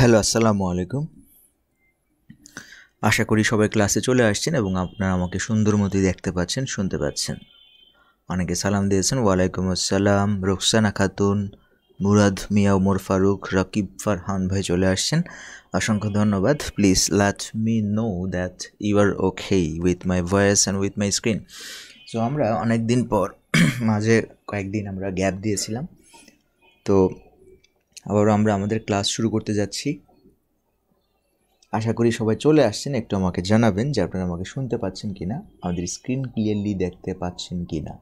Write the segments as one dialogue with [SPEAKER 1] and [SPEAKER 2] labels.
[SPEAKER 1] Hello, আসসালামু আলাইকুম। আশা করি সবাই ক্লাসে চলে আসছেন এবং আপনারা আমাকে সুন্দর মতোই দেখতে পাচ্ছেন, শুনতে পাচ্ছেন। অনেকে সালাম দিয়েছেন। ওয়ালাইকুম আসসালাম। রোকসানা খাতুন, মুরাদ মিয়া, ওমর ফারুক, রাকিব ফারহান ভাই চলে আসছেন, অসংখ্য ধন্যবাদ। Please let me know that you are okay with my voice and with my screen. So আমরা অনেক দিন পর মাঝে কয়েকদিন আমরা গ্যাপ দিয়েছিলাম, তো আবারও আমরা আমাদের ক্লাস শুরু করতে যাচ্ছি। আশা করি সবাই চলে আসছেন। একটু আমাকে জানাবেন যে আপনারা আমাকে শুনতে পাচ্ছেন কিনা, আমাদের স্ক্রিন ক্লিয়ারলি দেখতে পাচ্ছেন কিনা।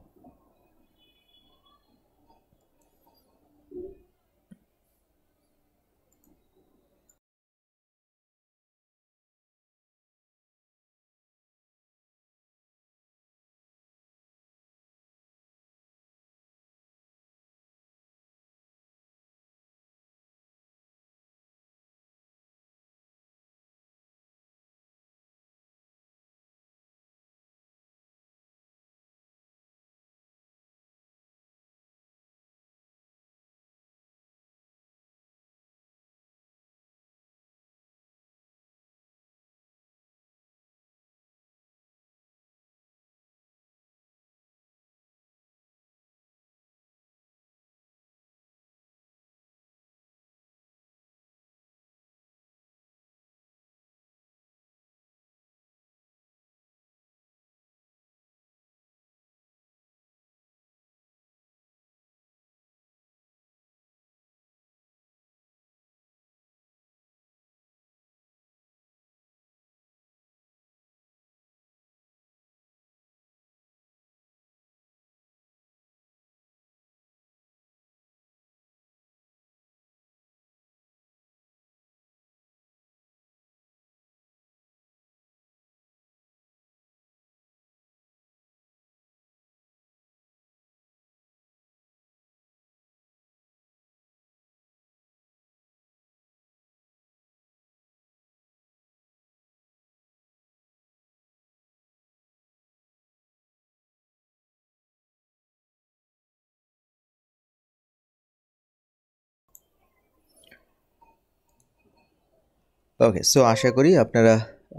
[SPEAKER 1] ওকে, সো আশা করি আপনারা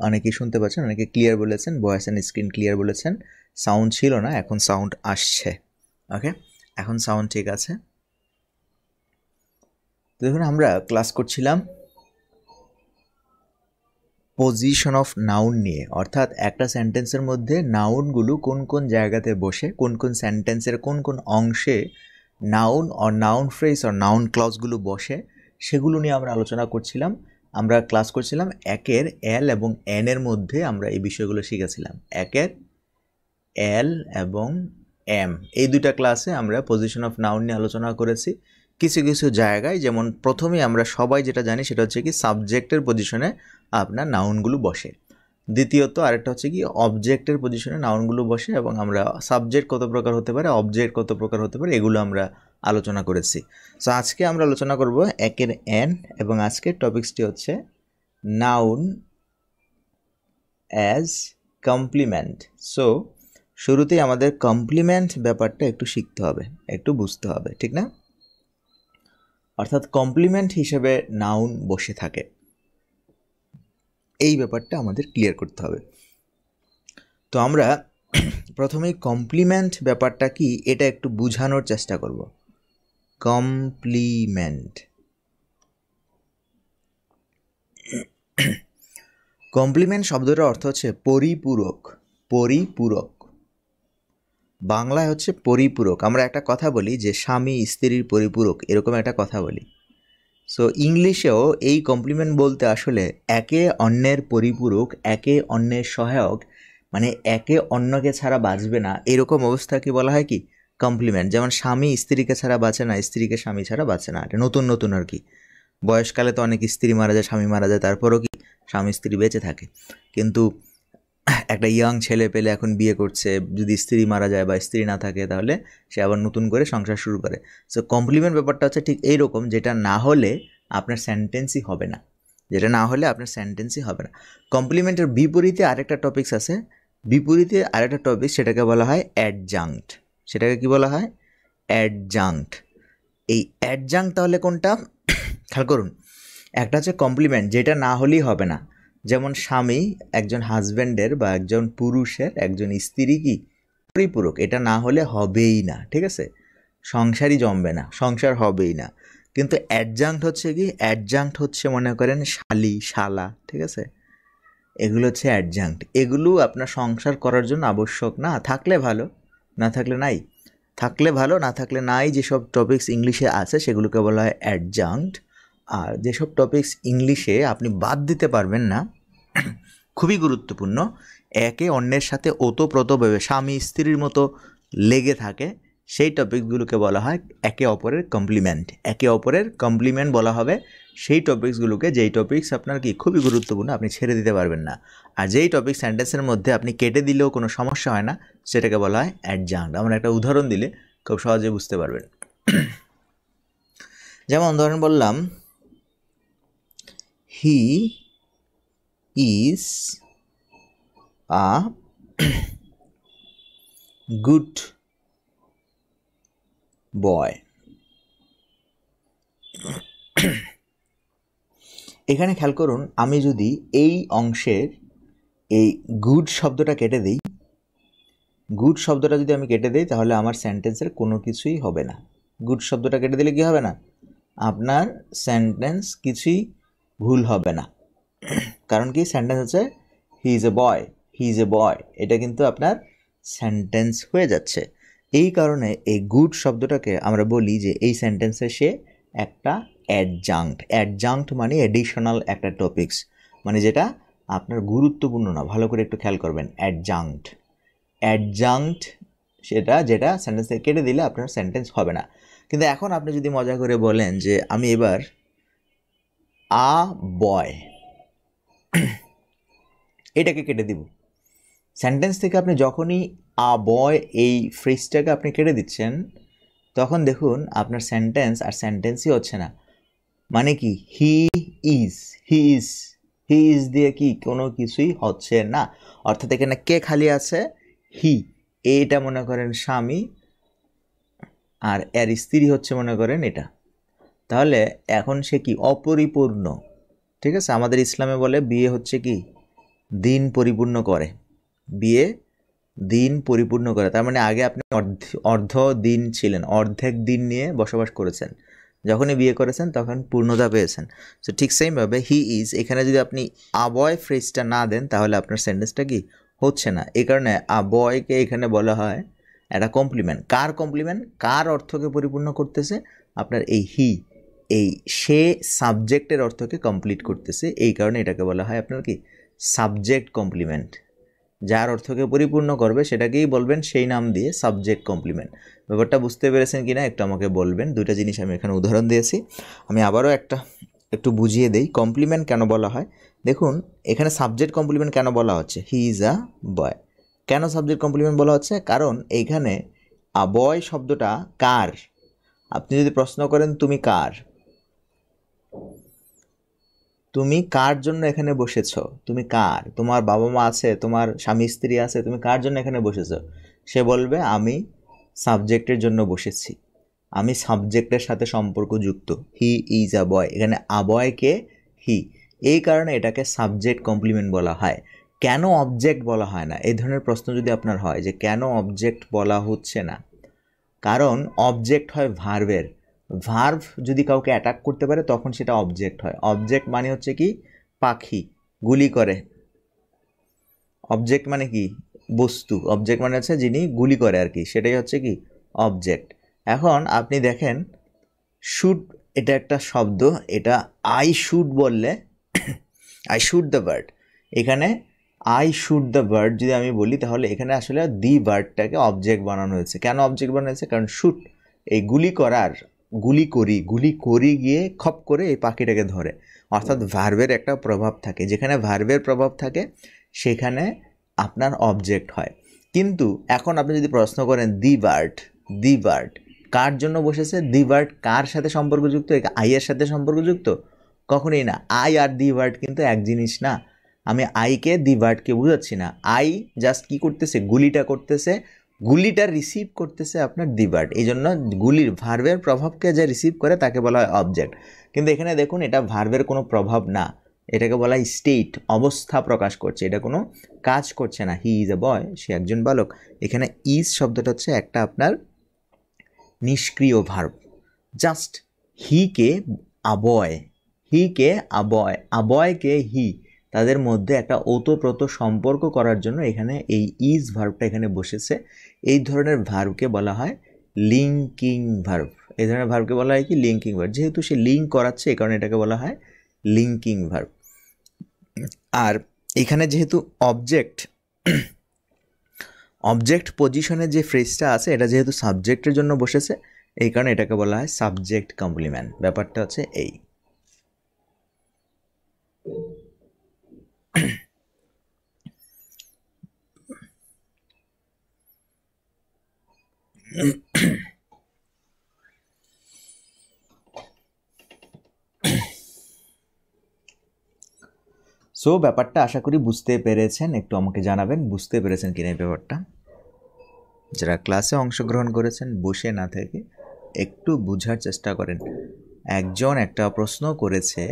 [SPEAKER 1] অনেকেই শুনতে পাচ্ছেন, অনেকে ক্লিয়ার বলেছেন, ভয়েস অ্যান্ড স্ক্রিন ক্লিয়ার বলেছেন। সাউন্ড ছিল না, এখন সাউন্ড আসছে। ওকে, এখন সাউন্ড ঠিক আছে। তো দেখুন, আমরা ক্লাস করছিলাম পজিশন অফ নাউন নিয়ে, অর্থাৎ একটা সেন্টেন্সের মধ্যে নাউনগুলো কোন কোন জায়গাতে বসে, কোন কোন সেন্টেন্সের কোন কোন অংশে noun or noun phrase or noun ক্লজগুলো বসে, সেগুলো নিয়ে আমরা আলোচনা করছিলাম। আমরা ক্লাস করছিলাম একের এল এবং এন এর মধ্যে, আমরা এই বিষয়গুলো শিখেছিলাম। একের এল এবং এম, এই দুইটা ক্লাসে আমরা পজিশন অফ নাউন নিয়ে আলোচনা করেছি। কিছু কিছু জায়গায়, যেমন প্রথমেই আমরা সবাই যেটা জানি সেটা হচ্ছে কি সাবজেক্টের পজিশনে আপনার নাউনগুলো বসে। দ্বিতীয়ত আরেকটা হচ্ছে কি অবজেক্টের পজিশনে নাউনগুলো বসে, এবং আমরা সাবজেক্ট কত প্রকার হতে পারে, অবজেক্ট কত প্রকার হতে পারে, এগুলো আমরা আলোচনা করেছি। সো আজকে আমরা আলোচনা করব একের এন, এবং আজকের টপিকসটি হচ্ছে নাউন অ্যাজ কমপ্লিমেন্ট। সো শুরুতেই আমাদের কমপ্লিমেন্ট ব্যাপারটা একটু শিখতে হবে, একটু বুঝতে হবে, ঠিক না? অর্থাৎ কমপ্লিমেন্ট হিসেবে নাউন বসে থাকে, এই ব্যাপারটা আমাদের ক্লিয়ার করতে হবে। তো আমরা প্রথমেই কমপ্লিমেন্ট ব্যাপারটা কি এটা একটু বোঝানোর চেষ্টা করব। কমপ্লিমেন্ট, কমপ্লিমেন্ট শব্দটার অর্থ হচ্ছে পরিপূরক। পরিপূরক বাংলায় হচ্ছে পরিপূরক। আমরা একটা কথা বলি যে স্বামী স্ত্রীর পরিপূরক, এরকম একটা কথা বলি। সো ইংলিশেও এই কমপ্লিমেন্ট বলতে আসলে একে অন্যের পরিপূরক, একে অন্যের সহায়ক, মানে একে অন্যকে ছাড়া বাঁচবে না, এরকম অবস্থাকে বলা হয় কি কমপ্লিমেন্ট। যেমন স্বামী স্ত্রীকে ছাড়া বাঁচে না, স্ত্রীকে স্বামী ছাড়া বাঁচে না, এটা নতুন নতুন আর কি। বয়সকালে তো অনেক স্ত্রী মারা যায়, স্বামী মারা যায়, তারপরও কি স্বামী স্ত্রী বেঁচে থাকে। কিন্তু একটা ইয়াং ছেলে পেলে এখন বিয়ে করছে, যদি স্ত্রী মারা যায় বা স্ত্রী না থাকে, তাহলে সে আবার নতুন করে সংসার শুরু করে। সো কমপ্লিমেন্ট ব্যাপারটা হচ্ছে ঠিক এইরকম, যেটা না হলে আপনার সেন্টেন্সই হবে না, যেটা না হলে আপনার সেন্টেন্সই হবে না। কমপ্লিমেন্টের বিপরীতে আরেকটা টপিকস আছে, বিপরীতে আরেকটা টপিক, সেটাকে বলা হয় অ্যাডজাংক্ট। সেটাকে কি বলা হয়? অ্যাডজাংক্ট। এই অ্যাডজাংক্ট তাহলে কোনটা? খেয়াল করুন, একটা হচ্ছে কমপ্লিমেন্ট, যেটা না হলেই হবে না। যেমন স্বামী একজন হাজব্যান্ডের বা একজন পুরুষের একজন স্ত্রী কি পরিপূরক, এটা না হলে হবেই না, ঠিক আছে, সংসারই জমবে না, সংসার হবেই না। কিন্তু অ্যাডজাংক্ট হচ্ছে কি, অ্যাডজাংক্ট হচ্ছে মনে করেন শালি, শালা, ঠিক আছে, এগুলো হচ্ছে অ্যাডজাংক্ট। এগুলো আপনার সংসার করার জন্য আবশ্যক না, থাকলে ভালো, না থাকলে নাই, থাকলে ভালো, না থাকলে নাই। যেসব টপিকস ইংলিশে আছে সেগুলোকে বলা হয় অ্যাডজাংক্ট। আর যেসব টপিকস ইংলিশে আপনি বাদ দিতে পারবেন না, খুবই গুরুত্বপূর্ণ, একে অন্যের সাথে ওতপ্রোতভাবে স্বামী স্ত্রীর মতো লেগে থাকে, সেই টপিকসগুলোকে বলা হয় একে অপরের কমপ্লিমেন্ট। একে অপরের কমপ্লিমেন্ট বলা হবে সেই টপিকসগুলোকে, যেই টপিকস আপনার কি খুবই গুরুত্বপূর্ণ, আপনি ছেড়ে দিতে পারবেন না। আর যেই টপিক সেন্টেন্সের মধ্যে আপনি কেটে দিলেও কোনো সমস্যা হয় না, সেটাকে বলা হয় অ্যাডজাংক্ট। আমরা একটা উদাহরণ দিলে খুব সহজে বুঝতে পারবেন। যেমন ধরেন বললাম, he is a good boy. এখানে খেয়াল করুন, আমি যদি এই অংশের এই গুড শব্দটা কেটে দিই, গুড শব্দটা যদি আমি কেটে দিই, তাহলে আমার সেন্টেন্সের কোনো কিছুই হবে না। গুড শব্দটা কেটে দিলে কি হবে না, আপনার সেন্টেন্স কিছুই ভুল হবে না। কারণ কি, সেন্টেন্স হচ্ছে he is a boy, he is a বয়, এটা কিন্তু আপনার সেন্টেন্স হয়ে যাচ্ছে। এই কারণে এই গুড শব্দটাকে আমরা বলি যে এই সেন্টেন্সে সে একটা অ্যাডজাংক্ট। অ্যাডজাংক্ট মানে এডিশনাল একটা টপিকস, মানে যেটা আপনার গুরুত্বপূর্ণ না। ভালো করে একটু খেয়াল করবেন, অ্যাডজাংক্ট, অ্যাডজাংক্ট সেটা যেটা সেন্টেন্স থেকে কেটে দিলে আপনার সেন্টেন্স হবে না। কিন্তু এখন আপনি যদি মজা করে বলেন যে আমি এবার আ বয়, এটাকে কেটে দিব, সেন্টেন্স থেকে আপনি যখনই আ বয় এই ফ্রেজটাকে আপনি কেটে দিচ্ছেন, তখন দেখুন আপনার সেন্টেন্স আর সেন্টেন্সই হচ্ছে না। মানে কি, he is, he is, he is দিয়ে কি কোনো কিছুই হচ্ছে না। অর্থাৎ এখানে কে খালি আছে, হি, এইটা মনে করেন স্বামী, আর এর স্ত্রী হচ্ছে মনে করেন এটা। তাহলে এখন সে কি অপরিপূর্ণ, ঠিক আছে। আমাদের ইসলামে বলে বিয়ে হচ্ছে কি দিন পরিপূর্ণ করে, বিয়ে দিন পরিপূর্ণ করে। তার মানে আগে আপনি অর্ধ দিন ছিলেন, অর্ধেক দিন নিয়ে বসবাস করেছেন, যখনই বিয়ে করেছেন তখন পূর্ণতা পেয়েছেন। সো ঠিক সেইভাবে হি ইজ, এখানে যদি আপনি আবয় ফ্রেজটা না দেন তাহলে আপনার সেন্টেন্সটা কি হচ্ছে না। এই কারণে আবয়কে এখানে বলা হয় একটা কমপ্লিমেন্ট। কার কমপ্লিমেন্ট, কার অর্থকে পরিপূর্ণ করতেছে, আপনার এই হি, এই সে সাবজেক্টের অর্থকে কমপ্লিট করতেছে, এই কারণে এটাকে বলা হয় আপনার কি সাবজেক্ট কমপ্লিমেন্ট। যার অর্থকে পরিপূর্ণ করবে সেটাকেই বলবেন সেই নাম দিয়ে সাবজেক্ট কমপ্লিমেন্ট। ব্যাপারটা বুঝতে পেরেছেন কি না একটু আমাকে বলবেন। দুইটা জিনিস আমি এখানে উদাহরণ দিয়েছি, আমি আবারও একটু বুঝিয়ে দেই কমপ্লিমেন্ট কেন বলা হয়। দেখুন এখানে সাবজেক্ট কমপ্লিমেন্ট কেন বলা হচ্ছে, হি ইজ আ বয়, কেন সাবজেক্ট কমপ্লিমেন্ট বলা হচ্ছে, কারণ এইখানে আ বয় শব্দটা কার। আপনি যদি প্রশ্ন করেন তুমি কার, তুমি কার জন্য এখানে বসেছো, তুমি কার, তোমার বাবা মা আছে, তোমার স্বামী স্ত্রী আছে, তুমি কার জন্য এখানে বসেছো, সে বলবে আমি সাবজেক্টের জন্য বসেছি, আমি সাবজেক্টের সাথে সম্পর্কযুক্ত। হি ইজ আ বয়, এখানে আ বয়কে হি, এই কারণে এটাকে সাবজেক্ট কমপ্লিমেন্ট বলা হয়। কেন অবজেক্ট বলা হয় না, এই ধরনের প্রশ্ন যদি আপনার হয় যে কেন অবজেক্ট বলা হচ্ছে না, কারণ অবজেক্ট হয় ভার্বের, ভার্ভ যদি কাউকে অ্যাটাক করতে পারে তখন সেটা অবজেক্ট হয়। অবজেক্ট মানে হচ্ছে কি পাখি গুলি করে, অবজেক্ট মানে কি বস্তু, অবজেক্ট মানে হচ্ছে যিনি গুলি করে আর কি, সেটাই হচ্ছে কি অবজেক্ট। এখন আপনি দেখেন শুড, এটা একটা শব্দ, এটা আই শুড বললে আই শুড দ্য বার্ড, এখানে আই শুড দ্য বার্ড যদি আমি বলি তাহলে এখানে আসলে দি বার্ডটাকে অবজেক্ট বানানো হয়েছে। কেন অবজেক্ট বানানো হয়েছে, কারণ শুট এই গুলি করার, গুলি করি গিয়ে খপ করে এই পাখিটাকে ধরে, অর্থাৎ ভার্বের একটা প্রভাব থাকে, যেখানে ভার্বের প্রভাব থাকে সেখানে আপনার অবজেক্ট হয়। কিন্তু এখন আপনি যদি প্রশ্ন করেন দি বার্ড, দি বার্ড কার জন্য বসেছে, দি বার্ড কার সাথে সম্পর্কযুক্ত, আইয়ের সাথে সম্পর্কযুক্ত, কখনোই না। আই আর দি বার্ড কিন্তু এক জিনিস না, আমি আইকে দি বার্ডকে বোঝাচ্ছি না। আই জাস্ট কি করতেছে, গুলিটা করতেছে গুলিটা রিসিভ করতেছে আপনার দি ভার্ব, এই জন্য গুলির ভার্বের প্রভাবকে যে রিসিভ করে তাকে বলা হয় অবজেক্ট। কিন্তু এখানে দেখুন এটা ভার্বের কোনো প্রভাব না, এটাকে বলা হয় স্টেট, অবস্থা প্রকাশ করছে, এটা কোনো কাজ করছে না। হি ইজ এ বয়, সে একজন বালক। এখানে ইজ শব্দটা হচ্ছে একটা আপনার নিষ্ক্রিয় ভার্ব। জাস্ট হিকে আবয়, হিকে আবয়, আবয়কে হি, তাদের মধ্যে একটা ওতপ্রোত সম্পর্ক করার জন্য এখানে এই ইজ ভার্বটা এখানে বসেছে। এই ধরনের ভার্বকে বলা হয় লিঙ্কিং ভার্ব। এই ধরনের ভার্বকে বলা হয় কি লিঙ্কিং ভার্ব। যেহেতু সে লিঙ্ক করাচ্ছে এই কারণে এটাকে বলা হয় লিঙ্কিং ভার্ব। আর এখানে যেহেতু অবজেক্ট অবজেক্ট পজিশনে যে ফ্রেজটা আছে এটা যেহেতু সাবজেক্টের জন্য বসেছে এই কারণে এটাকে বলা হয় সাবজেক্ট কমপ্লিমেন্ট। ব্যাপারটা হচ্ছে এই। সো ব্যাপারটা আশা করি বুঝতে পেরেছেন, একটু আমাকে জানাবেন বুঝতে পেরেছেন কিনা এই ব্যাপারটা। যারা ক্লাসে অংশগ্রহণ করেছেন বসে না থেকে একটু বোঝার চেষ্টা করেন। একজন একটা প্রশ্ন করেছে,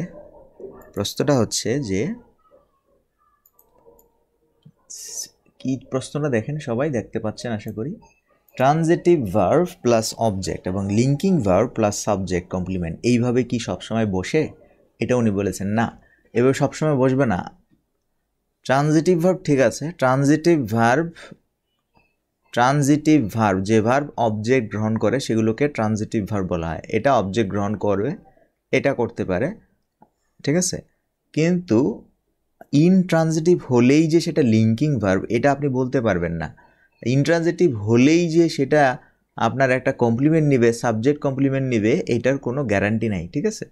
[SPEAKER 1] প্রশ্নটা হচ্ছে যে কি প্রশ্নটা দেখেন, সবাই দেখতে পাচ্ছেন আশা করি। ট্রানজিটিভ ভার্ব প্লাস অবজেক্ট এবং linking verb plus subject complement এইভাবে কি সবসময় বসে, এটা উনি বলেছেন না, এভাবে সবসময় বসবে না। ট্রানজিটিভ ভার্ব ঠিক আছে, ট্রানজিটিভ ভার্ব যে ভার্ব অবজেক্ট গ্রহণ করে সেগুলোকে ট্রানজিটিভ ভার্ব বলা হয়। এটা অবজেক্ট গ্রহণ করবে, এটা করতে পারে, ঠিক আছে। কিন্তু ইনট্রানজিটিভ হলেই যে সেটা লিঙ্কিং ভার্ব এটা আপনি বলতে পারবেন না। ইনট্রানজিটিভ হলেই যে সেটা আপনার একটা কমপ্লিমেন্ট নিবে, সাবজেক্ট কমপ্লিমেন্ট নিবে, এটার কোনো গ্যারান্টি নাই, ঠিক আছে।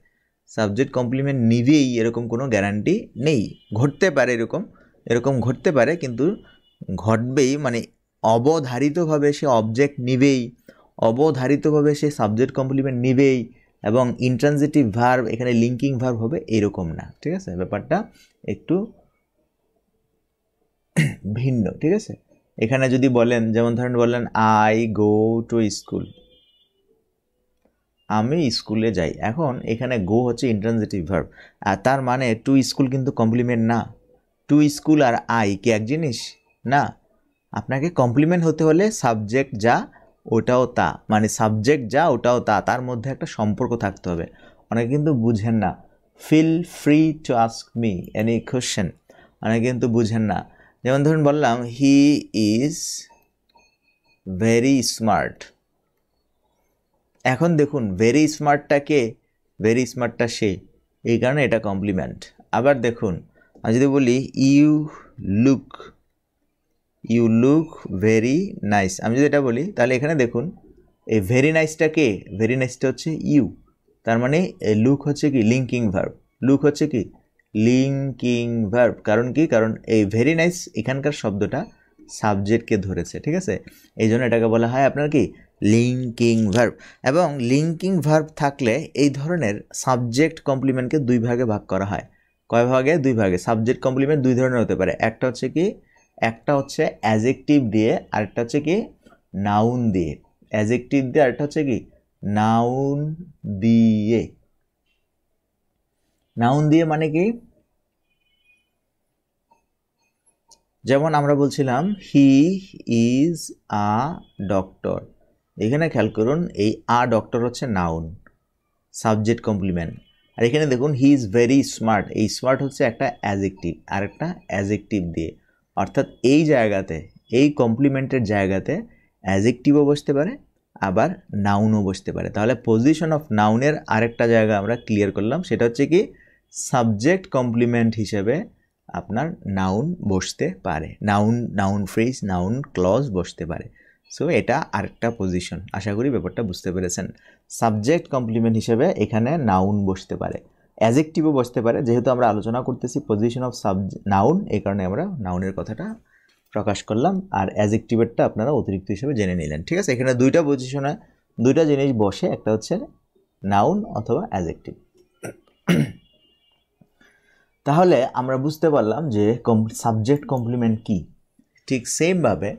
[SPEAKER 1] সাবজেক্ট কমপ্লিমেন্ট নিবেই এরকম কোনো গ্যারান্টি নেই। ঘটতে পারে এরকম ঘটতে পারে, কিন্তু ঘটবেই মানে অবধারিতভাবে সে অবজেক্ট নিবেই, অবধারিতভাবে সে সাবজেক্ট কমপ্লিমেন্ট নিবেই এবং ইনট্রানজিটিভ ভার্ব এখানে লিঙ্কিং ভার্ব হবে এরকম না, ঠিক আছে। ব্যাপারটা একটু ভিন্ন, ঠিক আছে। এখানে যদি বলেন, যেমন ধরেন বললেন আই গো টু স্কুল, আমি স্কুলে যাই। এখন এখানে গো হচ্ছে ইনট্রানজিটিভ ভার্ব, আর তার মানে টু স্কুল কিন্তু কমপ্লিমেন্ট না। টু স্কুল আর আই কি এক জিনিস না। আপনাকে কমপ্লিমেন্ট হতে হলে সাবজেক্ট যা ওটাও তা, মানে সাবজেক্ট যা ওটাও তা, তার মধ্যে একটা সম্পর্ক থাকতে হবে। অনেকে কিন্তু বুঝেন না। Feel free to ask me any question, অনেকে কিন্তু বুঝেন না। যেমন ধরুন বললাম হি ইজ ভেরি স্মার্ট। এখন দেখুন ভেরি স্মার্টটা কে, ভেরি স্মার্টটা সে, এই কারণে এটা কমপ্লিমেন্ট। আবার দেখুন আমি যদি বলি ইউ লুক ভেরি নাইস, আমি যদি এটা বলি তাহলে এখানে দেখুন এই ভেরি নাইসটা কে, ভেরি নাইসটা হচ্ছে ইউ, তার মানে লুক হচ্ছে কি লিঙ্কিং ভার্ব, লুক হচ্ছে কি লিঙ্কিং ভার্ব। কারণ কি, কারণ এই ভেরি নাইস এখানকার শব্দটা সাবজেক্টকে ধরেছে, ঠিক আছে। এই জন্য এটাকে বলা হয় আপনার কি লিঙ্কিং ভার্ব। এবং লিঙ্কিং ভার্ব থাকলে এই ধরনের সাবজেক্ট কমপ্লিমেন্টকে দুই ভাগে ভাগ করা হয়। কয় ভাগে? দুই ভাগে। সাবজেক্ট কমপ্লিমেন্ট দুই ধরনের হতে পারে, একটা হচ্ছে কি, একটা হচ্ছে অ্যাজেক্টিভ দিয়ে, আরেকটা হচ্ছে কি নাউন দিয়ে। অ্যাজেক্টিভ দিয়ে, আরেকটা হচ্ছে কি নাউন দিয়ে। নাউন দিয়ে মানে কি, যেমন আমরা বলছিলাম হি ইজ আ ডক্টর, এখানে খেয়াল করুন এই আ ডক্টর হচ্ছে নাউন, সাবজেক্ট কমপ্লিমেন্ট। আর এখানে দেখুন হি ইজ ভেরি স্মার্ট, এই স্মার্ট হচ্ছে একটা অ্যাজেক্টিভ, আর একটা অ্যাজেক্টিভ দিয়ে। অর্থাৎ এই জায়গাতে, এই কমপ্লিমেন্টের জায়গাতে অ্যাজেক্টিভও বসতে পারে, আবার নাউনও বসতে পারে। তাহলে পজিশন অফ নাউনের আরেকটা জায়গা আমরা ক্লিয়ার করলাম, সেটা হচ্ছে কি সাবজেক্ট কমপ্লিমেন্ট হিসেবে আপনার নাউন বসতে পারে, নাউন ফ্রেজ, নাউন ক্লজ বসতে পারে। সো এটা আরেকটা পজিশন। আশা করি ব্যাপারটা বুঝতে পেরেছেন। সাবজেক্ট কমপ্লিমেন্ট হিসেবে এখানে নাউন বসতে পারে, অ্যাজেক্টিভও বসতে পারে। যেহেতু আমরা আলোচনা করতেছি পজিশন অফ নাউন, এই কারণে আমরা নাউনের কথাটা প্রকাশ করলাম, আর অ্যাজেক্টিভেরটা আপনারা অতিরিক্ত হিসেবে জেনে নিলেন, ঠিক আছে। এখানে দুইটা পজিশনে দুইটা জিনিস বসে, একটা হচ্ছে নাউন অথবা অ্যাজেক্টিভ। তাহলে আমরা বুঝতে পারলাম যে সাবজেক্ট কমপ্লিমেন্ট কি। ঠিক সেমভাবে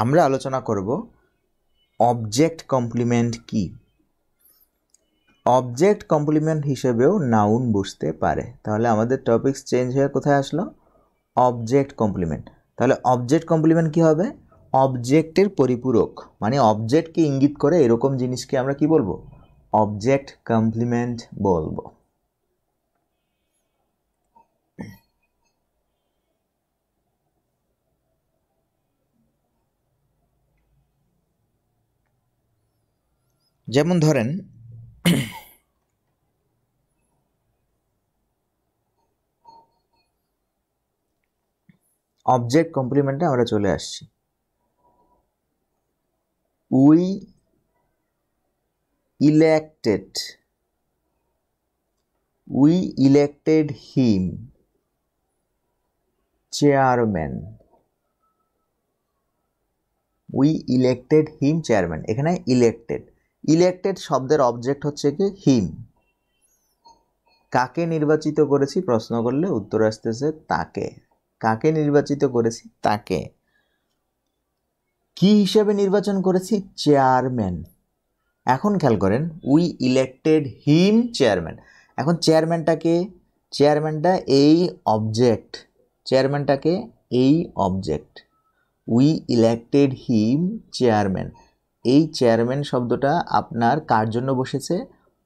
[SPEAKER 1] আমরা আলোচনা করব অবজেক্ট কমপ্লিমেন্ট কি। অবজেক্ট কমপ্লিমেন্ট হিসেবেও নাউন বসতে পারে। তাহলে আমাদের টপিকস চেঞ্জ হয়ে কোথায় আসলো? Object complement. তাহলে অবজেক্ট কমপ্লিমেন্ট কি হবে? অবজেক্টের পরিপূরক, মানে অবজেক্টকে ইঙ্গিত করে এরকম জিনিসকে আমরা কি বলবো? অবজেক্ট কমপ্লিমেন্ট বলবো। যেমন ধরেন অবজেক্ট কমপ্লিমেন্টে আমরা চলে আসছি। We elected him chairman. We elected him chairman. এখানে ইলেক্টেড শব্দের অবজেক্ট হচ্ছে কি? হিম। কাকে নির্বাচিত করেছি প্রশ্ন করলে উত্তর আসতেছে তাকে। কাকে নির্বাচিত করেছি? তাকে। কি হিসেবে নির্বাচন করেছি? চেয়ারম্যান। এখন খেয়াল করেন, উই ইলেক্টেড হিম চেয়ারম্যান। এখন চেয়ারম্যানটাকে, চেয়ারম্যানটা এই অবজেক্ট, চেয়ারম্যানটাকে এই object. We elected him chairman. এই চেয়ারম্যান শব্দটা আপনার কার জন্য বসেছে?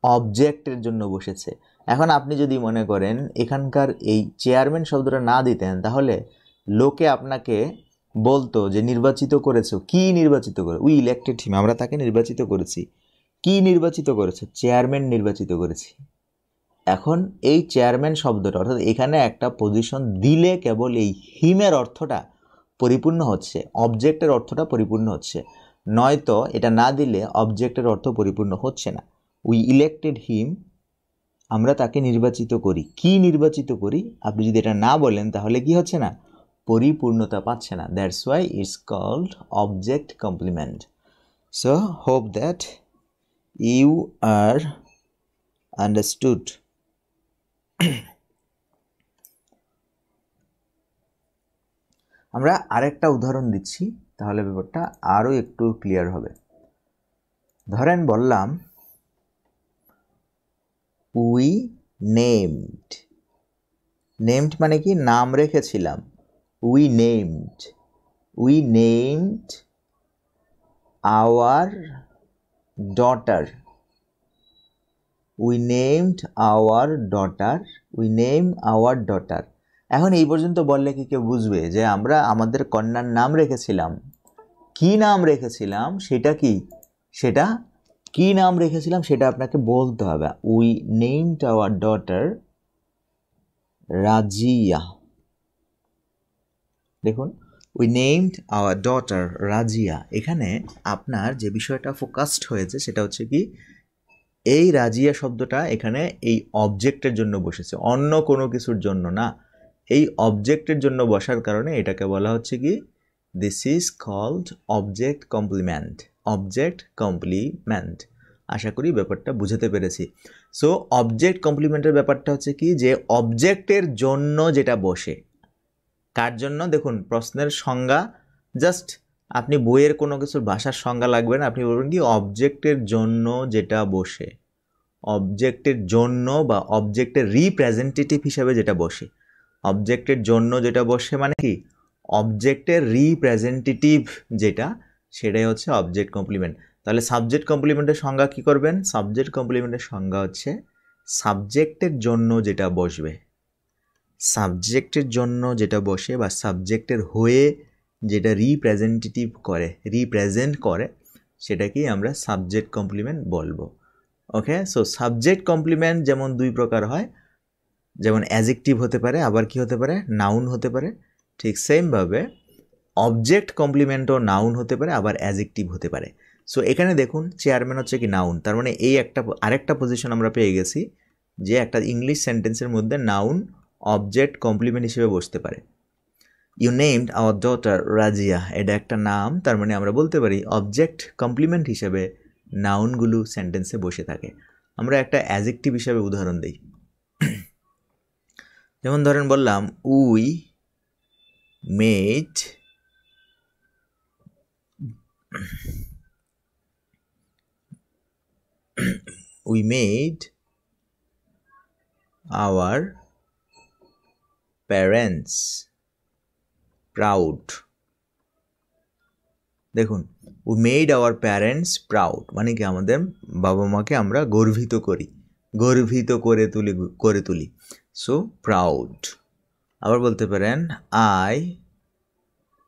[SPEAKER 1] অবজেক্টের জন্য বসেছে। এখন আপনি যদি মনে করেন এখানকার এই চেয়ারম্যান শব্দটা না দিতেন, তাহলে লোকে আপনাকে বলতো যে নির্বাচিত করেছো। কি নির্বাচিত করে? উই ইলেক্টেড হিম, আমরা তাকে নির্বাচিত করেছি। কি নির্বাচিত করেছে? চেয়ারম্যান নির্বাচিত করেছি। এখন এই চেয়ারম্যান শব্দটা, অর্থাৎ এখানে একটা পজিশন দিলে কেবল এই হিমের অর্থটা পরিপূর্ণ হচ্ছে, অবজেক্টের অর্থটা পরিপূর্ণ হচ্ছে, নয়তো এটা না দিলে অবজেক্টের অর্থ পরিপূর্ণ হচ্ছে না। উই ইলেক্টেড হিম, আমরা তাকে নির্বাচিত করি। কি নির্বাচিত করি? আপনি যদি এটা না বলেন তাহলে কি হচ্ছে না? পরিপূর্ণতা পাচ্ছে না। That's why it's called object complement. So hope that you are understood. আমরা আরেকটা উদাহরণ দিচ্ছি, তাহলে ব্যাপারটা আরও একটু ক্লিয়ার হবে। ধরেন বললাম উই নেমড। নেমড মানে কি? নাম রেখেছিলাম। We named our daughter. We name our daughter. এখন এই পর্যন্ত বললে কি কেউ বুঝবে যে আমরা আমাদের কন্যার নাম রেখেছিলাম? কি নাম রেখেছিলাম সেটা কি? সেটা কি নাম রেখেছিলাম সেটা আপনাকে বলতে হবে। We named our daughter Razia. দেখুন, we named our daughter Razia. এখানে আপনার যে বিষয়টা ফোকাসড হয়েছে সেটা হচ্ছে কি, এই রাজিয়া শব্দটা এখানে এই অবজেক্টের জন্য বসেছে, অন্য কোনো কিছুর জন্য না। এই অবজেক্টের জন্য বসার কারণে এটাকে বলা হচ্ছে কি, this is called object complement. Object complement. আশা করি ব্যাপারটা বুঝাতে পেরেছি। সো অবজেক্ট কমপ্লিমেন্টের ব্যাপারটা হচ্ছে কি, যে অবজেক্টের জন্য যেটা বসে। কার জন্য? দেখুন প্রশ্নের সংজ্ঞা, জাস্ট আপনি বইয়ের কোনো কিছুর ভাষার সংজ্ঞা লাগবে না, আপনি বলবেন কি অবজেক্টের জন্য যেটা বসে। অবজেক্টের জন্য বা অবজেক্টের রিপ্রেজেন্টেটিভ হিসাবে যেটা বসে। অবজেক্টের জন্য যেটা বসে মানে কি, অবজেক্টের রিপ্রেজেন্টেটিভ যেটা, সেটাই হচ্ছে অবজেক্ট কমপ্লিমেন্ট। তাহলে সাবজেক্ট কমপ্লিমেন্টের সংজ্ঞা কি করবেন? সাবজেক্ট কমপ্লিমেন্টের সংজ্ঞা হচ্ছে সাবজেক্টের জন্য যেটা বসবে। সাবজেক্টের জন্য যেটা বসে বা সাবজেক্টের হয়ে যেটা রিপ্রেজেন্ট করে সেটাকেই আমরা সাবজেক্ট কমপ্লিমেন্ট বলবো। ওকে, সো সাবজেক্ট কমপ্লিমেন্ট যেমন দুই প্রকার হয়, যেমন অ্যাজেক্টিভ হতে পারে, আবার কি হতে পারে? নাউন হতে পারে। ঠিক সেমভাবে অবজেক্ট কমপ্লিমেন্টও নাউন হতে পারে, আবার অ্যাজেক্টিভ হতে পারে। সো এখানে দেখুন চেয়ারম্যান হচ্ছে কি নাউন, তার মানে এই আরেকটা পজিশন আমরা পেয়ে গেছি যে একটা ইংলিশ সেন্টেন্সের মধ্যে নাউন অবজেক্ট কমপ্লিমেন্ট হিসেবে বসতে পারে। You named our daughter Razia, এটা একটা নাম, তার মানে আমরা বলতে পারি অবজেক্ট কমপ্লিমেন্ট হিসেবে নাউনগুলো সেন্টেন্সে বসে থাকে। আমরা একটা অ্যাজেক্টিভ হিসেবে উদাহরণ দিই। যেমন ধরেন বললাম we made we made our parents proud. দেখুন, we made our parents proud মানে কি আমাদের বাবা মাকে আমরা গর্বিত করে তুলি সো প্রাউড। আবার বলতে পারেন I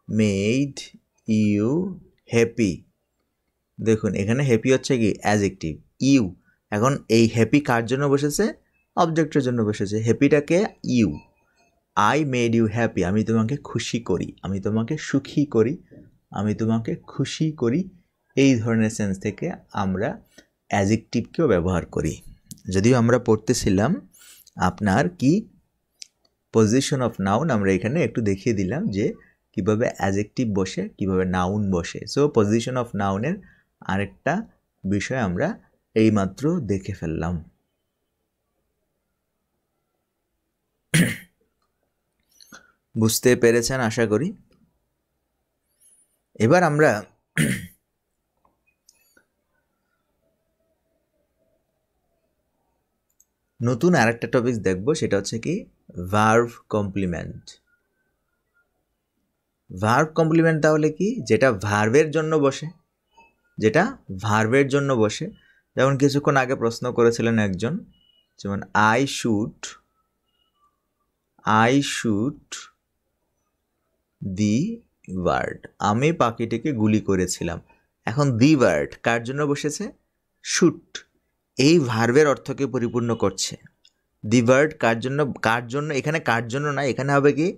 [SPEAKER 1] made you happy। দেখুন এখানে হ্যাপি হচ্ছে কি অ্যাডজেক্টিভ, ইউ। এখন এই হ্যাপি কার জন্য বসেছে? অবজেক্টের জন্য বসেছে। হ্যাপিটাকে you, I made you happy, আমি তোমাকে খুশি করি, আমি তোমাকে সুখী করি, আমি তোমাকে খুশি করি, এই ধরনের সেন্স থেকে আমরা অ্যাডজেক্টিভকেও ব্যবহার করি। যদিও আমরা পড়তেছিলাম আপনার কি পজিশন অফ নাউন, আমরা এখানে একটু দেখিয়ে দিলাম যে কিভাবে অ্যাডজেক্টিভ বসে, কিভাবে নাউন বসে। সো পজিশন অফ নাউনের আরেকটা বিষয় আমরা এইমাত্র দেখে ফেললাম। বুঝতে পেরেছেন আশা করি। এবার আমরা নতুন আরেকটা টপিক দেখব, সেটা হচ্ছে কি ভার্ব কমপ্লিমেন্ট। ভার্ব কমপ্লিমেন্ট তাহলে কি? যেটা ভার্বের জন্য বসে, যেটা ভার্বের জন্য বসে। যেমন কিছুক্ষণ আগে প্রশ্ন করেছিলেন একজন, যেমন আই শুট দি বার্ড, আমি পাখিটিকে গুলি করেছিলাম। এখন দি বার্ড কার জন্য বসেছে? শুট, এই ভার্বের অর্থকে পরিপূর্ণ করছে। দি বার্ড কার জন্য এখানে কার জন্য না, এখানে হবে কি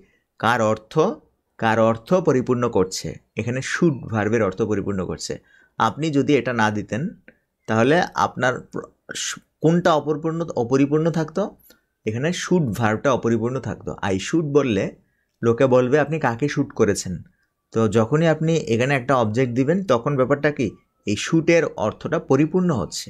[SPEAKER 1] কার অর্থ পরিপূর্ণ করছে। এখানে শুট ভার্বের অর্থ পরিপূর্ণ করছে। আপনি যদি এটা না দিতেন তাহলে আপনার কোনটা অপরিপূর্ণ থাকতো? এখানে শুট ভার্বটা অপরিপূর্ণ থাকতো। আই শুট বললে লোকে বলবে আপনি কাকে শুট করেছেন। তো যখনই আপনি এখানে একটা অবজেক্ট দিবেন তখন ব্যাপারটা কি, এই শুটের অর্থটা পরিপূর্ণ হচ্ছে।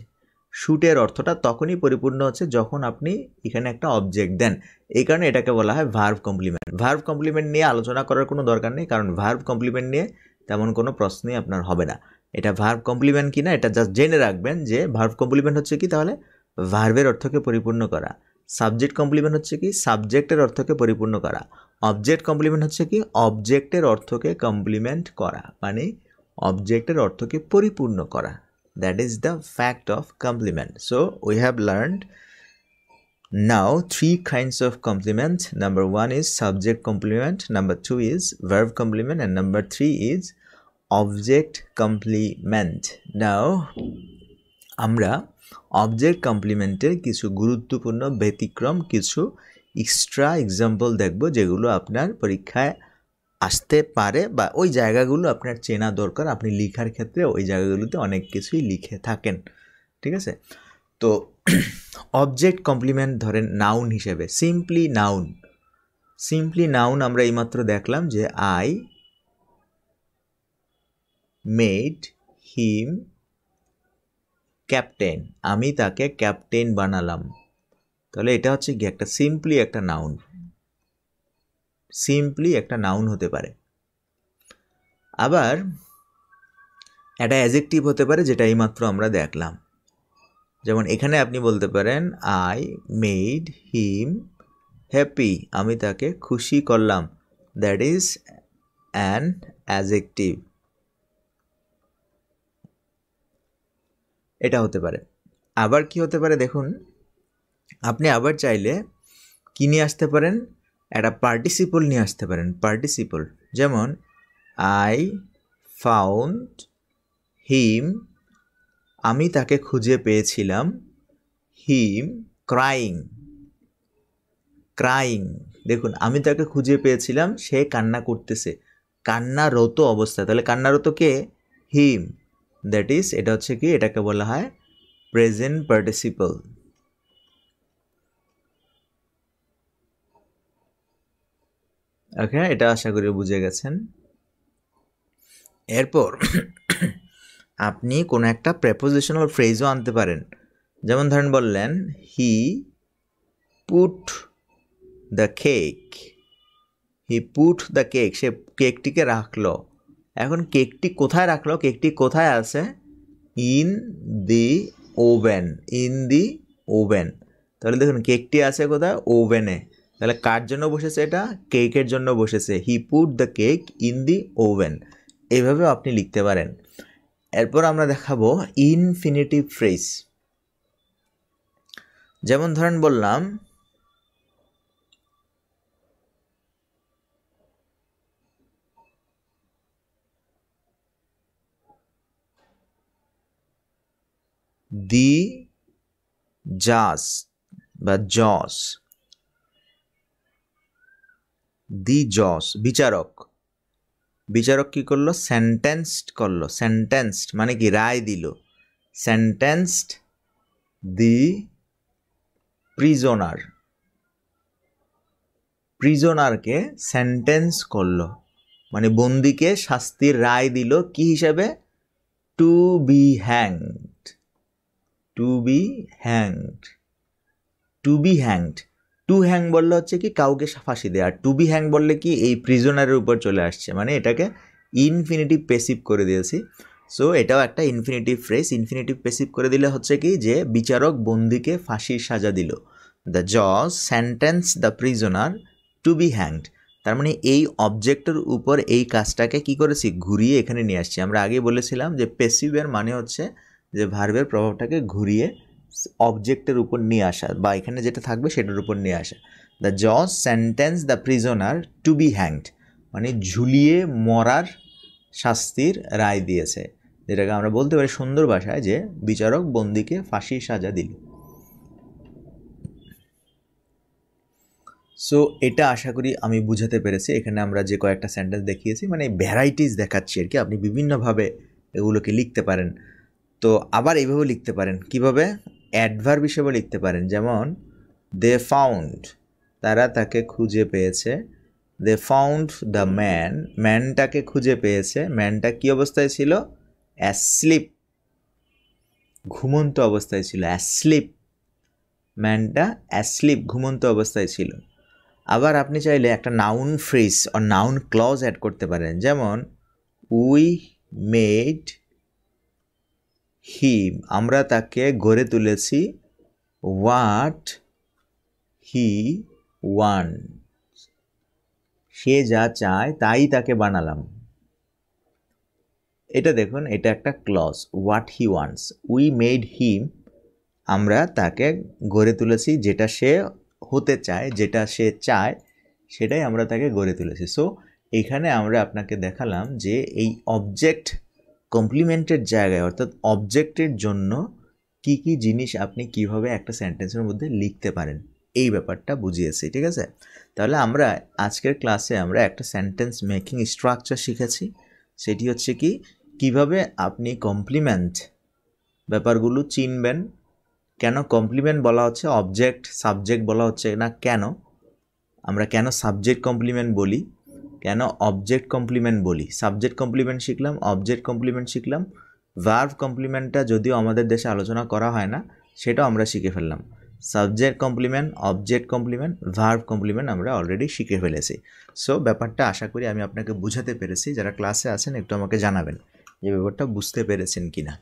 [SPEAKER 1] শুটের অর্থটা তখনই পরিপূর্ণ হচ্ছে যখন আপনি এখানে একটা অবজেক্ট দেন। এই কারণে এটাকে বলা হয় ভার্ব কমপ্লিমেন্ট। ভার্ব কমপ্লিমেন্ট নিয়ে আলোচনা করার কোনো দরকার নেই, কারণ ভার্ব কমপ্লিমেন্ট নিয়ে তেমন কোনো প্রশ্নই আপনার হবে না। এটা ভার্ব কমপ্লিমেন্ট কিনা এটা জাস্ট জেনে রাখবেন যে ভার্ব কমপ্লিমেন্ট হচ্ছে কি, তাহলে ভার্বের অর্থকে পরিপূর্ণ করা। সাবজেক্ট কমপ্লিমেন্ট হচ্ছে কি, সাবজেক্টের অর্থকে পরিপূর্ণ করা। অবজেক্ট কমপ্লিমেন্ট হচ্ছে কি, অবজেক্টের অর্থকে কমপ্লিমেন্ট করা, মানে অবজেক্টের অর্থকে পরিপূর্ণ করা। That is the fact of complement. So we have learned now 3 kinds of complement. Number 1 is subject complement, number 2 is verb complement, and number 3 is object complement. Now আমরা অবজেক্ট কমপ্লিমেন্টের কিছু গুরুত্বপূর্ণ ব্যতিক্রম, কিছু এক্সট্রা এক্সাম্পল দেখব যেগুলো আপনার পরীক্ষায় আসতে পারে বা ওই জায়গাগুলো আপনার চেনা দরকার। আপনি লেখার ক্ষেত্রে ওই জায়গাগুলোতে অনেক কিছুই লিখে থাকেন, ঠিক আছে? তো অবজেক্ট কমপ্লিমেন্ট ধরেন নাউন হিসেবে সিম্পলি নাউন আমরা এইমাত্র দেখলাম যে আই মেড হিম ক্যাপ্টেন, আমি তাকে ক্যাপ্টেন বানালাম। তাহলে এটা হচ্ছে কি একটা সিম্পলি একটা নাউন হতে পারে। আবার এটা অ্যাডজেক্টিভ হতে পারে, যেটা এইমাত্র আমরা দেখলাম। যেমন এখানে আপনি বলতে পারেন আই মেড হিম হ্যাপি, আমি তাকে খুশি করলাম। That is an adjective. এটা হতে পারে। আবার কি হতে পারে দেখুন, আপনি আবার চাইলে কি নিয়ে আসতে পারেন, একটা পার্টিসিপল নিয়ে আসতে পারেন। পার্টিসিপল যেমন আই ফাউন্ড হিম, আমি তাকে খুঁজে পেয়েছিলাম, হিম ক্রাইং। দেখুন আমি তাকে খুঁজে পেয়েছিলাম, সে কান্না করতেছে, কান্নারত অবস্থা। তাহলে কান্নারত কে? হিম। দ্যাট ইজ, এটা হচ্ছে কি, এটাকে বলা হয় প্রেজেন্ট পার্টিসিপল। ওকে, এটা আশা করি বুঝে গেছেন। এরপর আপনি কোনো একটা প্রেপোজিশনাল ফ্রেজও আনতে পারেন। যেমন ধরেন বললেন হি পুট দ্য কেক, সে কেকটিকে রাখলো। এখন কেকটি কোথায় রাখলো, কেকটি কোথায় আছে, in the oven, in the oven. তাহলে দেখুন কেকটি আছে কোথায়, ওভেনে। তাহলে কার জন্য বসেছে এটা, কেকের জন্য বসেছে। He put the cake in the oven, এইভাবেও আপনি লিখতে পারেন। এরপর আমরা দেখাবো ইনফিনিটিভ ফ্রেজ। যেমন ধরেন বললাম দি জাজ বা জজ, দি জজ বিচারক, বিচারক কি করলো, সেন্টেন্সড করলো, সেন্টেন্সড মানে কি রায় দিল, সেন্টেন্সড দি প্রিজনার, প্রিজনারকে সেন্টেন্স করলো মানে বন্দিকে শাস্তির রায় দিল কি হিসাবে, to be hanged, to be hanged, to be hanged. To hang বললে হচ্ছে কি কাউকে ফাঁসি দেয়, আর টু বি হ্যাং বললে কি এই প্রিজনারের উপর চলে আসছে, মানে এটাকে ইনফিনিটিভ পেসিভ করে দিয়েছি। সো এটাও একটা ইনফিনিটিভ ফ্রেজ। ইনফিনিটিভ পেসিভ করে দিলে হচ্ছে কি যে বিচারক বন্দিকে ফাঁসির সাজা দিল, দ্য জজ sentence the prisoner to be hanged. তার মানে এই অবজেক্টের উপর এই কাজটাকে কি করেছি, ঘুরিয়ে এখানে নিয়ে আসছি। আমরা আগে বলেছিলাম যে পেসিভের মানে হচ্ছে যে ভার্বের প্রভাবটাকে ঘুরিয়ে অবজেক্টের উপর নিয়ে আসা, বা এখানে যেটা থাকবে সেটার উপর নিয়ে আসা। দ্য জজ sentence the prisoner to be hanged মানে ঝুলিয়ে মরার শাস্তির রায় দিয়েছে, যেটাকে আমরা বলতে পারি সুন্দর ভাষায় যে বিচারক বন্দিকে ফাঁসির সাজা দিল। সো এটা আশা করি আমি বুঝাতে পেরেছি। এখানে আমরা যে কয়েকটা সেন্টেন্স দেখিয়েছি মানে ভ্যারাইটিস দেখাচ্ছি আর কি, আপনি বিভিন্নভাবে এগুলোকে লিখতে পারেন। তো আবার এইভাবে লিখতে পারেন, কিভাবে, অ্যাডভার্ব হিসেবে লিখতে পারেন। যেমন দে ফাউন্ড, তারা তাকে খুঁজে পেয়েছে, দে ফাউন্ড দ্য ম্যান, ম্যানটাকে খুঁজে পেয়েছে, ম্যানটা কী অবস্থায় ছিল, অ্যাসলিপ, ঘুমন্ত অবস্থায় ছিল, অ্যাসলিপ, ম্যানটা অ্যাসলিপ ঘুমন্ত অবস্থায় ছিল। আবার আপনি চাইলে একটা নাউন ফ্রেজ আর নাউন ক্লজ অ্যাড করতে পারেন। যেমন উই মেড হিম, আমরা তাকে গড়ে তুলেছি, হোয়াট হি ওয়ান, সে যা চায় তাই তাকে বানালাম। এটা দেখুন এটা একটা clause, what he wants, we made him, আমরা তাকে গড়ে তুলেছি, যেটা সে হতে চায়, যেটা সে চায় সেটাই আমরা তাকে গড়ে তুলেছি। সো এখানে আমরা আপনাকে দেখালাম যে এই অবজেক্ট কমপ্লিমেন্টের জায়গায় অর্থাৎ অবজেক্টের জন্য কি কি জিনিস আপনি কিভাবে একটা সেন্টেন্সের মধ্যে লিখতে পারেন এই ব্যাপারটা বুঝিয়েছি, ঠিক আছে। তাহলে আমরা আজকের ক্লাসে আমরা একটা সেন্টেন্স মেকিং স্ট্রাকচার শিখেছি। সেটি হচ্ছে কি কিভাবে আপনি কমপ্লিমেন্ট ব্যাপারগুলো চিনবেন, কেন কমপ্লিমেন্ট বলা হচ্ছে, অবজেক্ট সাবজেক্ট বলা হচ্ছে না কেন, আমরা কেন সাবজেক্ট কমপ্লিমেন্ট বলি, কেন অবজেক্ট কমপ্লিমেন্ট বলি। সাবজেক্ট কমপ্লিমেন্ট শিখলাম, অবজেক্ট কমপ্লিমেন্ট শিখলাম, ভার্ব কমপ্লিমেন্টটা যদিও আমাদের দেশে আলোচনা করা হয় না সেটাও আমরা শিখে ফেললাম। Subject complement, object complement, verb complement আমরা অলরেডি শিখে ফেলেছি। সো ব্যাপারটা আশা করি আমি আপনাকে বুঝাতে পেরেছি। যারা ক্লাসে আছেন একটু আমাকে জানাবেন যে ব্যাপারটা বুঝতে পেরেছেন কিনা।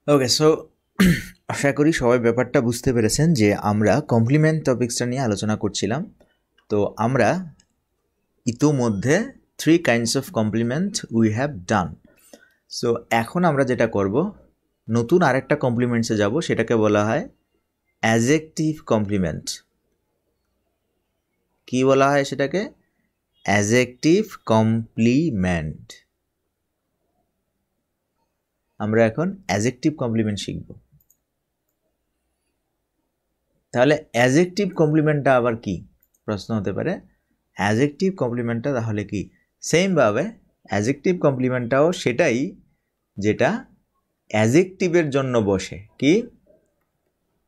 [SPEAKER 1] ওকে, সো আশা করি সবাই ব্যাপারটা বুঝতে পেরেছেন যে আমরা কমপ্লিমেন্ট টপিক্সটা নিয়ে আলোচনা করছিলাম। তো আমরা ইতোমধ্যে 3 kinds of complement we have done. So এখন আমরা যেটা করব, নতুন আরেকটা কমপ্লিমেন্টসে যাব, সেটাকে বলা হয় অ্যাজেক্টিভ কমপ্লিমেন্ট। কি বলা হয় সেটাকে? Adjective complement. আমরা এখন অ্যাজেক্টিভ কমপ্লিমেন্ট শিখব। তাহলে অ্যাজেক্টিভ কমপ্লিমেন্টটা আবার কি প্রশ্ন হতে পারে? অ্যাজেক্টিভ কমপ্লিমেন্টটা তাহলে কি? সেমভাবে অ্যাজেক্টিভ কমপ্লিমেন্টটাও সেটাই যেটা অ্যাজেক্টিভের জন্য বসে। কি?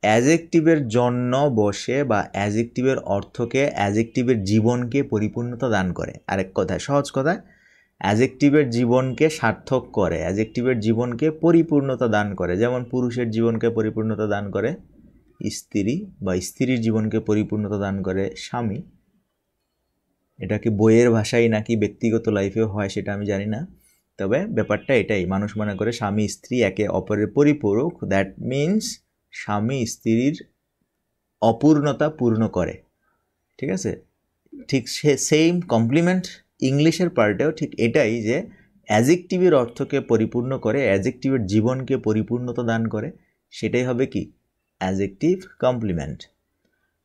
[SPEAKER 1] অ্যাজেক্টিভের জন্য বসে বা অ্যাজেক্টিভের অর্থকে, অ্যাজেক্টিভের জীবনকে পরিপূর্ণতা দান করে। আরেক কথায়, সহজ কথায়, অ্যাজেক্টিভের জীবনকে সার্থক করে, অ্যাজেক্টিভের জীবনকে পরিপূর্ণতা দান করে। যেমন পুরুষের জীবনকে পরিপূর্ণতা দান করে স্ত্রী, বা স্ত্রীর জীবনকে পরিপূর্ণতা দান করে স্বামী। এটা কি বইয়ের ভাষায় নাকি ব্যক্তিগত লাইফেও হয় সেটা আমি জানি না, তবে ব্যাপারটা এটাই। মানুষ মনে করে স্বামী স্ত্রী একে অপরের পরিপূরক, দ্যাট মিনস স্বামী স্ত্রীর অপূর্ণতা পূর্ণ করে। ঠিক আছে? ঠিক সেম কমপ্লিমেন্ট ইংলিশের পার্টেও ঠিক এটাই, যে অ্যাজেক্টিভের অর্থকে পরিপূর্ণ করে, অ্যাজেক্টিভের জীবনকে পরিপূর্ণতা দান করে, সেটাই হবে কি? Adjective complement.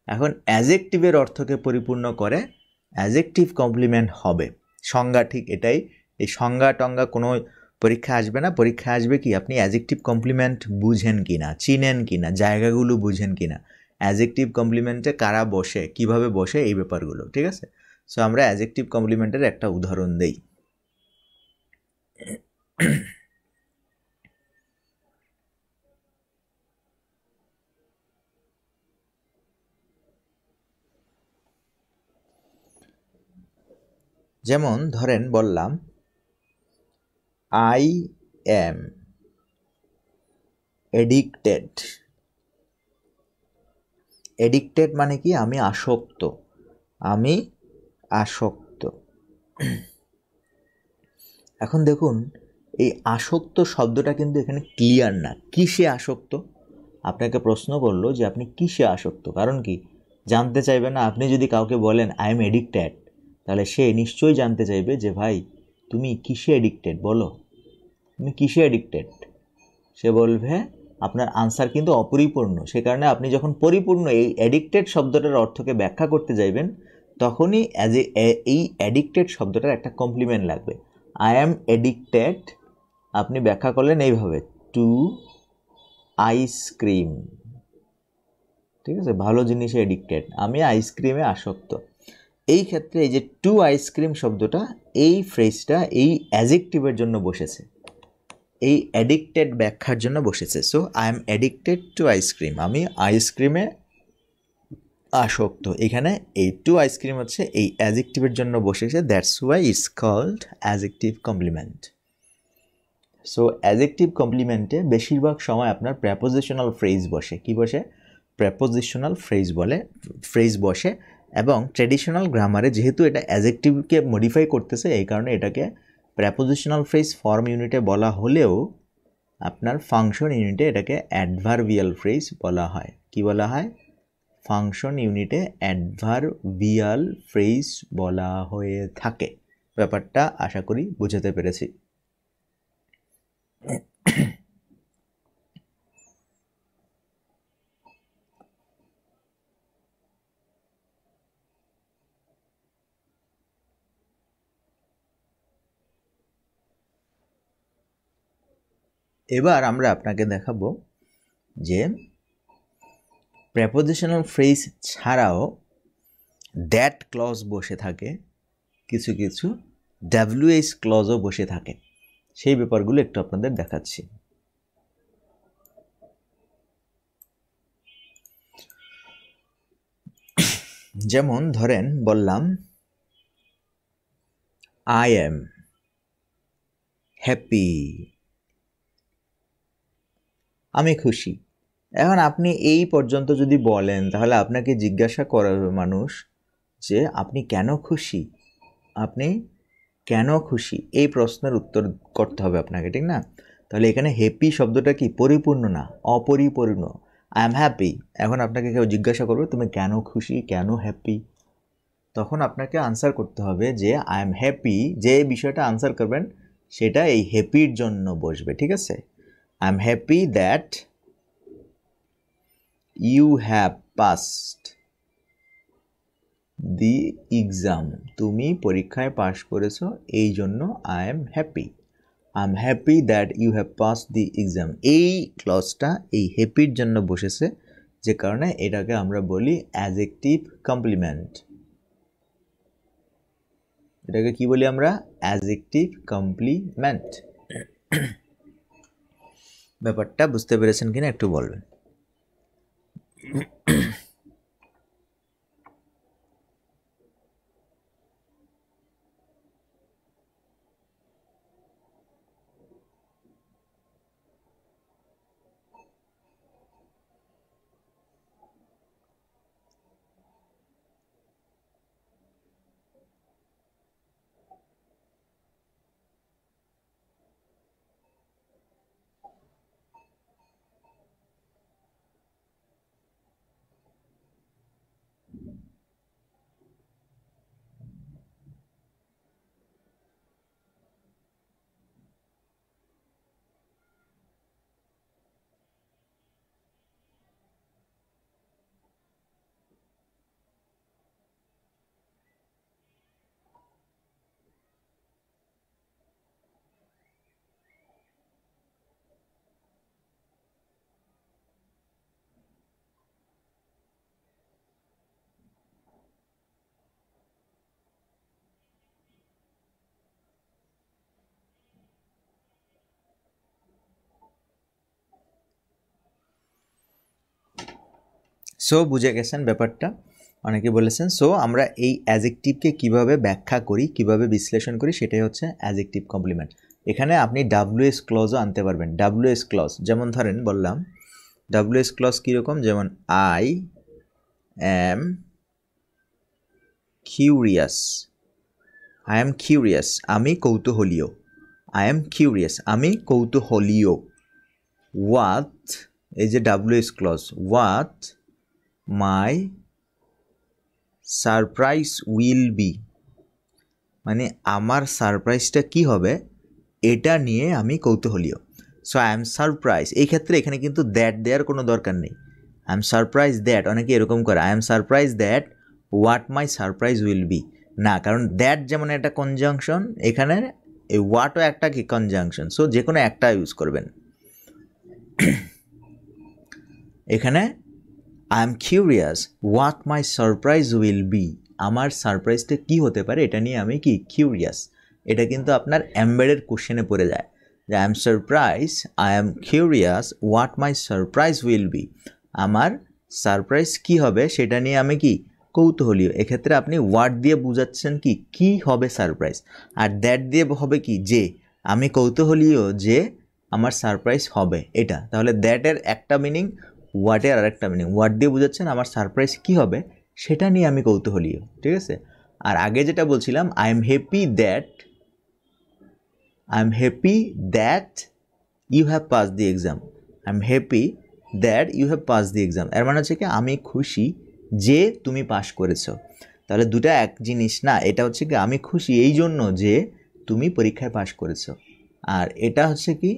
[SPEAKER 1] এখন অ্যাজেক্টিভের অর্থকে পরিপূর্ণ করে অ্যাজেক্টিভ কমপ্লিমেন্ট হবে। সংজ্ঞা ঠিক এটাই। এই সংজ্ঞা টঙ্গা কোনো পরীক্ষা আসবে না। পরীক্ষা আসবে কি আপনি অ্যাজেক্টিভ কমপ্লিমেন্ট বুঝেন কিনা, চিনেন কিনা, জায়গাগুলো বুঝেন কিনা, অ্যাজেক্টিভ কমপ্লিমেন্টে কারা বসে, কিভাবে বসে, এই ব্যাপারগুলো। ঠিক আছে? সো আমরা অ্যাজেক্টিভ কমপ্লিমেন্টের একটা উদাহরণ দেই। যেমন ধরেন বললাম আই এম এডিক্টেড। এডিক্টেড মানে কি? আমি আসক্ত, আমি আসক্ত। এখন দেখুন, এই আসক্ত শব্দটা কিন্তু এখানে ক্লিয়ার না। কিসে আসক্ত? আপনাকে প্রশ্ন করলো যে আপনি কিসে আসক্ত, কারণ কি জানতে চাইবে না? আপনি যদি কাউকে বলেন আই এম এডিক্টেড, তাহলে সে নিশ্চয়ই জানতে চাইবে যে ভাই তুমি কিসে এডিক্টেড, বলো তুমি কিসে এডিক্টেড। সে বলবে, আপনার আনসার কিন্তু অপরিপূর্ণ। সে কারণে আপনি যখন পরিপূর্ণ এই অ্যাডিক্টেড শব্দটার অর্থকে ব্যাখ্যা করতে যাইবেন, তখনই এই অ্যাডিক্টেড শব্দটার একটা কমপ্লিমেন্ট লাগবে। আই অ্যাম এডিক্টেড আপনি ব্যাখ্যা করলেন এইভাবে, টু আইসক্রিম। ঠিক আছে? ভালো জিনিসে এডিক্টেড, আমি আইসক্রিমে আসক্ত। এই ক্ষেত্রে এই যে টু আইসক্রিম শব্দটা, এই ফ্রেজটা এই অ্যাজেক্টিভের জন্য বসেছে, এই অ্যাডিক্টেড ব্যাখ্যার জন্য বসেছে। So I M addicted to ice cream, আমি আইসক্রিমে আসক্ত। এখানে এই টু আইসক্রিম হচ্ছে এই অ্যাজেক্টিভের জন্য বসেছে, that's why it's called adjective complement. So adjective কমপ্লিমেন্টে বেশিরভাগ সময় আপনার প্রেপোজিশনাল ফ্রেজ বসে। কি বসে? প্রেপোজিশনাল ফ্রেজ বসে। এবং ট্র্যাডিশনাল গ্রামারে যেহেতু এটা অ্যাজেক্টিভকে মডিফাই করতেছে, এই কারণে এটাকে প্রেপোজিশনাল ফ্রেজ ফর্ম ইউনিটে বলা হলেও আপনার ফাংশন ইউনিটে এটাকে অ্যাডভার্বিয়াল ফ্রেজ বলা হয়। কি বলা হয়? ফাংশন ইউনিটে অ্যাডভার্বিয়াল ফ্রেজ বলা হয়ে থাকে। ব্যাপারটা আশা করি বুঝাতে পেরেছি। এবার আমরা আপনাকে দেখাবো যে প্রেপোজিশনাল ফ্রেজ ছাড়াও দ্যাট ক্লজ বসে থাকে, কিছু কিছু ডাব্লিউএইচ ক্লজও বসে থাকে। সেই ব্যাপারগুলো একটু আপনাদের দেখাচ্ছি। যেমন ধরেন বললাম আই এম হ্যাপি, আমি খুশি। এখন আপনি এই পর্যন্ত যদি বলেন, তাহলে আপনাকে জিজ্ঞাসা করবে মানুষ যে আপনি কেন খুশি, আপনি কেন খুশি, এই প্রশ্নের উত্তর করতে হবে আপনাকে, ঠিক না? তাহলে এখানে হ্যাপি শব্দটা কি পরিপূর্ণ না, অপরিপূর্ণ। I am happy. এখন আপনাকে কেউ জিজ্ঞাসা করবে তুমি কেন খুশি, কেন হ্যাপি, তখন আপনাকে আনসার করতে হবে যে আই এম হ্যাপি। যে বিষয়টা আনসার করবেন সেটা এই হ্যাপির জন্য বসবে, ঠিক আছে? I am happy that you have passed the exam. তুমি পরীক্ষায় পাশ করেছো, এই জন্য I am happy. I am happy that you have passed the exam. এই ক্লজটা এই হ্যাপির জন্য বসেছে, যে কারণে এটাকে আমরা বলি অ্যাডজেক্টিভ কমপ্লিমেন্ট। এটাকে কি বলি আমরা? Adjective complement. ব্যাপারটা বুঝতে পেরেছেন কিনা একটু বলবেন। সো বুঝে গেছেন ব্যাপারটা? অনেকে বলেছেন। সো আমরা এই অ্যাডজেক্টিভকে কিভাবে ব্যাখ্যা করি, কিভাবে বিশ্লেষণ করি, সেটাই হচ্ছে অ্যাডজেক্টিভ কমপ্লিমেন্ট। এখানে আপনি ডাব্লিউএস ক্লজও আনতে পারবেন। ডাব্লিউএস ক্লজ যেমন ধরেন বললাম, ডাব্লিউএস ক্লজ কীরকম, যেমন I am curious. I am curious, আমি কৌতূহলীয়। আই অ্যাম কিউরিয়াস, আমি কৌতূহলীয়। হোয়াট, এই যে WS clause, what my surprise will be, মানে আমার সারপ্রাইজটা কি হবে এটা নিয়ে আমি কৌতূহলীয়। সো আই এম সারপ্রাইজ, এই ক্ষেত্রে এখানে কিন্তু দ্যাট দেওয়ার কোনো দরকার নেই। আই এম সারপ্রাইজ দ্যাট, অনেকে এরকম করে, I am surprise that what my surprise will B. না, কারণ দ্যাট যেমন একটা কনজাংশন, এখানে এই হোয়াটও একটা কি কনজাংশন। সো যে কোনো একটা ইউজ করবেন। এখানে I am curious what my surprise will B, আমার সারপ্রাইজটা কী হতে পারে এটা নিয়ে আমি কি কিউরিয়াস। এটা কিন্তু আপনার এমবেডেড কোশ্চেনে পড়ে যায় যে I am surprise, I am curious what my surprise will B, আমার সারপ্রাইজ কী হবে সেটা নিয়ে আমি কি কৌতূহলীয়। এক্ষেত্রে আপনি ওয়ার্ড দিয়ে বুঝাচ্ছেন কি কী হবে সারপ্রাইজ, আর দ্যাট দিয়ে হবে কি যে আমি কৌতূহলীয় যে আমার সারপ্রাইজ হবে এটা। তাহলে দ্যাটের একটা মিনিং, হোয়াটের আর একটা মিনিং। হোয়াট দিয়ে বুঝাচ্ছেন আমার সারপ্রাইজ কী হবে সেটা নিয়ে আমি কৌতূহলীয়, ঠিক আছে? আর আগে যেটা বলছিলাম I am happy that you have pass the exam. I am happy that you have pass the exam, এর মানে হচ্ছে কি আমি খুশি যে তুমি পাস করেছো। তাহলে দুটা এক জিনিস না, এটা হচ্ছে কি আমি খুশি এই জন্য যে তুমি পরীক্ষায় পাস করেছো, আর এটা হচ্ছে কি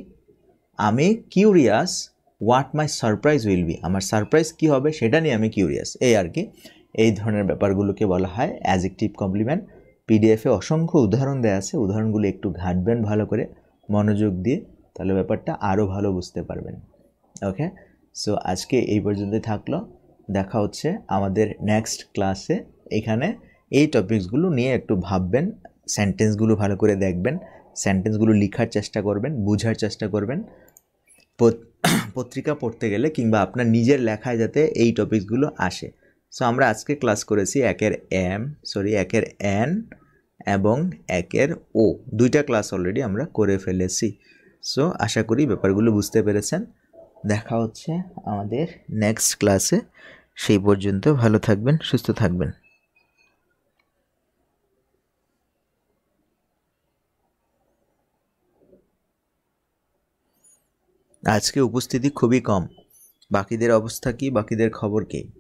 [SPEAKER 1] আমি curious what my surprise will B, আমার সারপ্রাইজ কী হবে সেটা নিয়ে আমি কিউরিয়াস, এই আর কি। এই ধরনের ব্যাপারগুলোকে বলা হয় অ্যাডজেক্টিভ কমপ্লিমেন্ট। পিডিএফে অসংখ্য উদাহরণ দেওয়া আছে, উদাহরণগুলো একটু ঘাঁটবেন ভালো করে মনোযোগ দিয়ে, তাহলে ব্যাপারটা আরও ভালো বুঝতে পারবেন। ওকে, সো আজকে এই পর্যন্তই থাকলো। দেখা হচ্ছে আমাদের নেক্সট ক্লাসে। এখানে এই টপিকসগুলো নিয়ে একটু ভাববেন, সেন্টেন্সগুলো ভালো করে দেখবেন, সেন্টেন্সগুলো লেখার চেষ্টা করবেন, বোঝার চেষ্টা করবেন। পত্রিকা পড়তে গেলে কিংবা আপনার নিজের লেখায় যাতে এই টপিকসগুলো আসে। সো আমরা আজকে ক্লাস করেছি একের এন এবং একের ও, দুইটা ক্লাস অলরেডি আমরা করে ফেলেছি। সো আশা করি ব্যাপারগুলো বুঝতে পেরেছেন। দেখা হচ্ছে আমাদের নেক্সট ক্লাসে। সেই পর্যন্ত ভালো থাকবেন, সুস্থ থাকবেন। আজকে উপস্থিতি খুবই কম। বাকিদের অবস্থা কি, বাকিদের খবর কি?